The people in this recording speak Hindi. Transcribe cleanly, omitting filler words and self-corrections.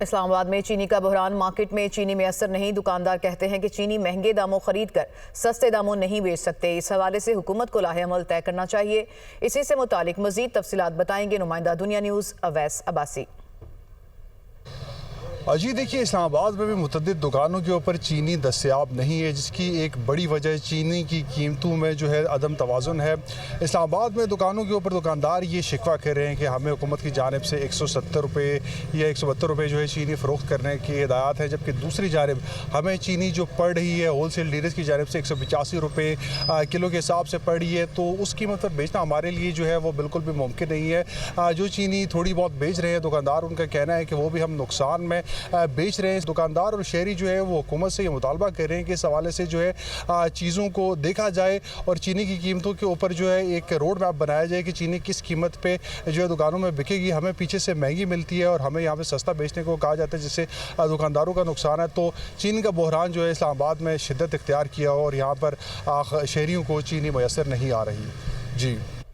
इस्लामाबाद में चीनी का बहरान। मार्केट में चीनी मैसर नहीं। दुकानदार कहते हैं कि चीनी महंगे दामों खरीद कर सस्ते दामों नहीं बेच सकते। इस हवाले से हुकूमत को लाहे अमल तय करना चाहिए। इसी से मुतालिक मजीद तफसीलात बताएंगे नुमाइंदा दुनिया न्यूज़ अवैस अब्बासी। जी देखिए, इस्लामाबाद में भी मुतअद्दिद दुकानों के ऊपर चीनी दस्तयाब नहीं है, जिसकी एक बड़ी वजह चीनी की कीमतों में जो है अदम तवाज़ुन है। इस्लामाबाद में दुकानों के ऊपर दुकानदार ये शिकवा कर रहे हैं कि हमें हुकूमत की जानिब से 170 रुपये या 172 रुपये जो है चीनी फ़रोख्त करने की हिदायत है, जबकि दूसरी जानिब हमें चीनी जो पड़ रही है होल सेल डीलर्स की जानिब से 185 रुपये किलो के हिसाब से पड़ रही है। तो उस कीमत पर बेचना हमारे लिए जो है वो बिल्कुल भी मुमकिन नहीं है। जो चीनी थोड़ी बहुत बेच रहे हैं दुकानदार, उनका कहना है कि वो भी हम नुकसान में बेच रहे हैं। दुकानदार और शहरी जो है वो हुकूमत से ये मुतालबा कर रहे हैं कि इस हवाले से जो है चीज़ों को देखा जाए और चीनी की कीमतों के ऊपर जो है एक रोड मैप बनाया जाए कि चीनी किस कीमत पे जो है दुकानों में बिकेगी। हमें पीछे से महंगी मिलती है और हमें यहाँ पे सस्ता बेचने को कहा जाता है, जिससे दुकानदारों का नुकसान है। तो चीनी का बहरान जो है इस्लामाबाद में शिद्दत इख्तियार किया और यहाँ पर शहरियों को चीनी मैसर नहीं आ रही। जी।